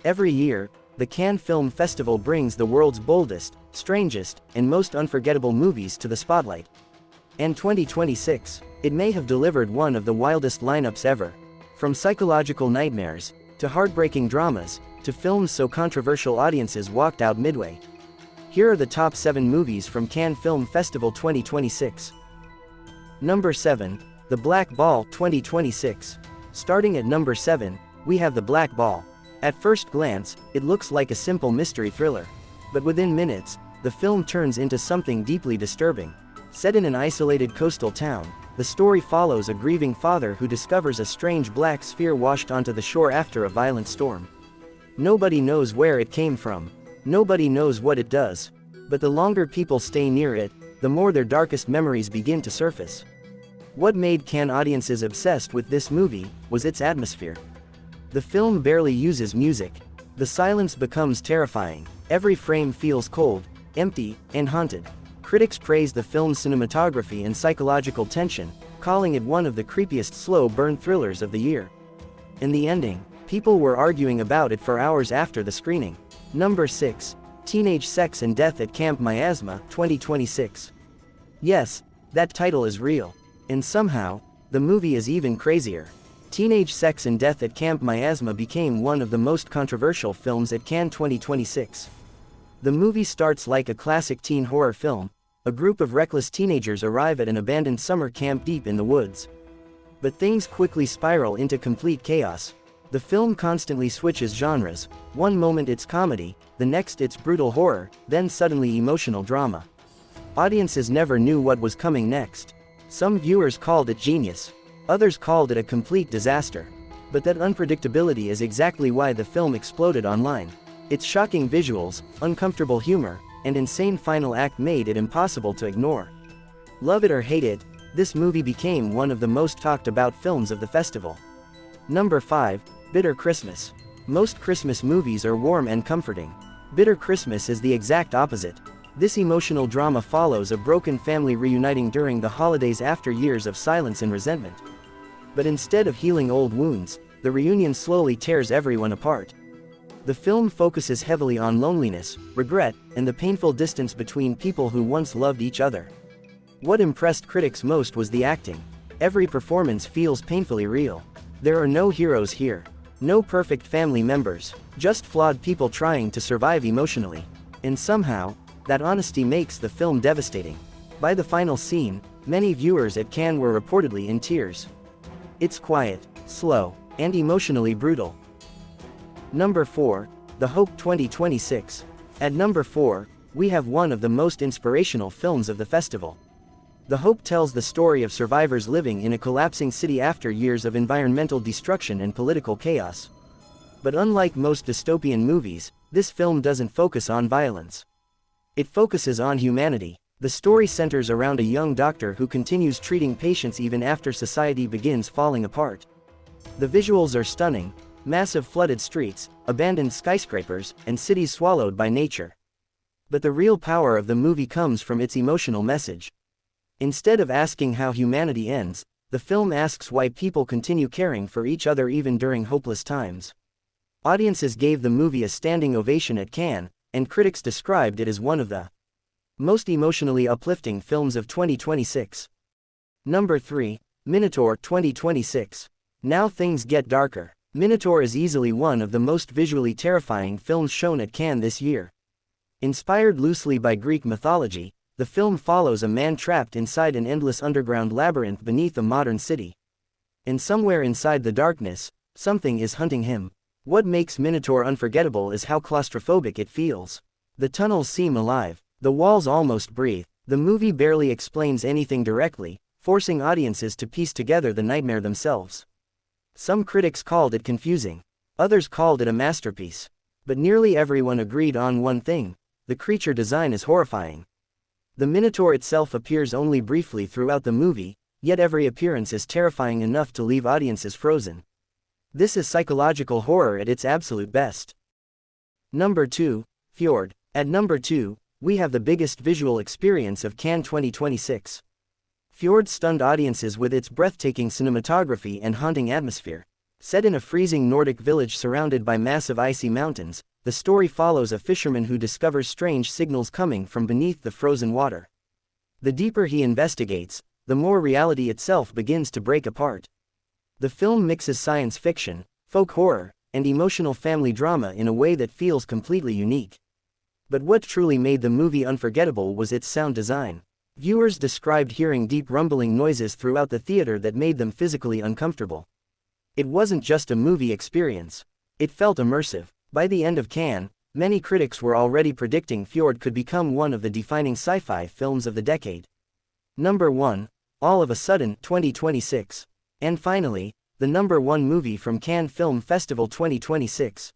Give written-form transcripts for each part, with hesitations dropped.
Every year, the Cannes Film Festival brings the world's boldest, strangest, and most unforgettable movies to the spotlight. And 2026, it may have delivered one of the wildest lineups ever. From psychological nightmares, to heartbreaking dramas, to films so controversial audiences walked out midway. Here are the top 7 movies from Cannes Film Festival 2026. Number 7, The Black Ball 2026. Starting at number 7, we have The Black Ball. At first glance, it looks like a simple mystery thriller. But within minutes, the film turns into something deeply disturbing. Set in an isolated coastal town, the story follows a grieving father who discovers a strange black sphere washed onto the shore after a violent storm. Nobody knows where it came from. Nobody knows what it does. But the longer people stay near it, the more their darkest memories begin to surface. What made Cannes audiences obsessed with this movie was its atmosphere. The film barely uses music. The silence becomes terrifying. Every frame feels cold, empty, and haunted. Critics praise the film's cinematography and psychological tension, calling it one of the creepiest slow burn thrillers of the year. In the ending, people were arguing about it for hours after the screening. Number 6, Teenage Sex and Death at Camp Miasma 2026. Yes, that title is real. And somehow, the movie is even crazier. Teenage Sex and Death at Camp Miasma became one of the most controversial films at Cannes 2026. The movie starts like a classic teen horror film. A group of reckless teenagers arrive at an abandoned summer camp deep in the woods. But things quickly spiral into complete chaos. The film constantly switches genres. One moment it's comedy, the next it's brutal horror, then suddenly emotional drama. Audiences never knew what was coming next. Some viewers called it genius. Others called it a complete disaster. But that unpredictability is exactly why the film exploded online. Its shocking visuals, uncomfortable humor, and insane final act made it impossible to ignore. Love it or hate it, this movie became one of the most talked about films of the festival. Number 5, Bitter Christmas. Most Christmas movies are warm and comforting. Bitter Christmas is the exact opposite. This emotional drama follows a broken family reuniting during the holidays after years of silence and resentment. But instead of healing old wounds, the reunion slowly tears everyone apart. The film focuses heavily on loneliness, regret, and the painful distance between people who once loved each other. What impressed critics most was the acting. Every performance feels painfully real. There are no heroes here. No perfect family members, just flawed people trying to survive emotionally. And somehow, that honesty makes the film devastating. By the final scene, many viewers at Cannes were reportedly in tears. It's quiet, slow, and emotionally brutal. Number 4, The Hope 2026. At number 4, we have one of the most inspirational films of the festival. The Hope tells the story of survivors living in a collapsing city after years of environmental destruction and political chaos. But unlike most dystopian movies, this film doesn't focus on violence. It focuses on humanity. The story centers around a young doctor who continues treating patients even after society begins falling apart. The visuals are stunning: massive flooded streets, abandoned skyscrapers, and cities swallowed by nature. But the real power of the movie comes from its emotional message. Instead of asking how humanity ends, the film asks why people continue caring for each other even during hopeless times. Audiences gave the movie a standing ovation at Cannes, and critics described it as one of the most emotionally uplifting films of 2026. Number 3, Minotaur 2026. Now things get darker. Minotaur is easily one of the most visually terrifying films shown at Cannes this year. Inspired loosely by Greek mythology, the film follows a man trapped inside an endless underground labyrinth beneath a modern city. And somewhere inside the darkness, something is hunting him. What makes Minotaur unforgettable is how claustrophobic it feels. The tunnels seem alive. The walls almost breathe. The movie barely explains anything directly, forcing audiences to piece together the nightmare themselves. Some critics called it confusing. Others called it a masterpiece. But nearly everyone agreed on one thing: the creature design is horrifying. The Minotaur itself appears only briefly throughout the movie, yet every appearance is terrifying enough to leave audiences frozen. This is psychological horror at its absolute best. Number 2, Fjord. At number 2, we have the biggest visual experience of Cannes 2026. Fjord stunned audiences with its breathtaking cinematography and haunting atmosphere. Set in a freezing Nordic village surrounded by massive icy mountains, the story follows a fisherman who discovers strange signals coming from beneath the frozen water. The deeper he investigates, the more reality itself begins to break apart. The film mixes science fiction, folk horror, and emotional family drama in a way that feels completely unique. But what truly made the movie unforgettable was its sound design. Viewers described hearing deep rumbling noises throughout the theater that made them physically uncomfortable. It wasn't just a movie experience. It felt immersive. By the end of Cannes, many critics were already predicting Fjord could become one of the defining sci-fi films of the decade. Number 1, All of a Sudden, 2026. And finally, the number 1 movie from Cannes Film Festival 2026.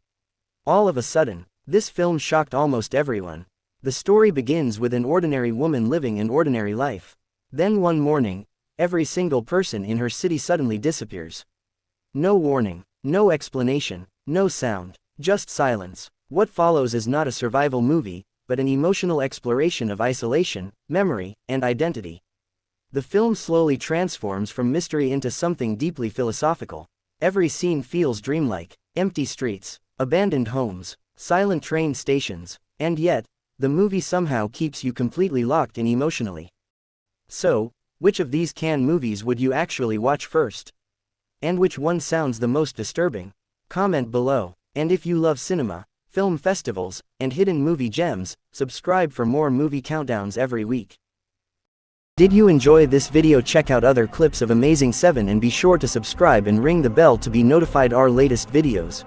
All of a Sudden. This film shocked almost everyone. The story begins with an ordinary woman living an ordinary life. Then one morning, every single person in her city suddenly disappears. No warning, no explanation, no sound, just silence. What follows is not a survival movie, but an emotional exploration of isolation, memory, and identity. The film slowly transforms from mystery into something deeply philosophical. Every scene feels dreamlike: empty streets, abandoned homes, silent train stations, and yet, the movie somehow keeps you completely locked in emotionally. So, which of these Cannes movies would you actually watch first? And which one sounds the most disturbing? Comment below. And if you love cinema, film festivals, and hidden movie gems, subscribe for more movie countdowns every week. Did you enjoy this video? Check out other clips of Amazing 7 and be sure to subscribe and ring the bell to be notified our latest videos.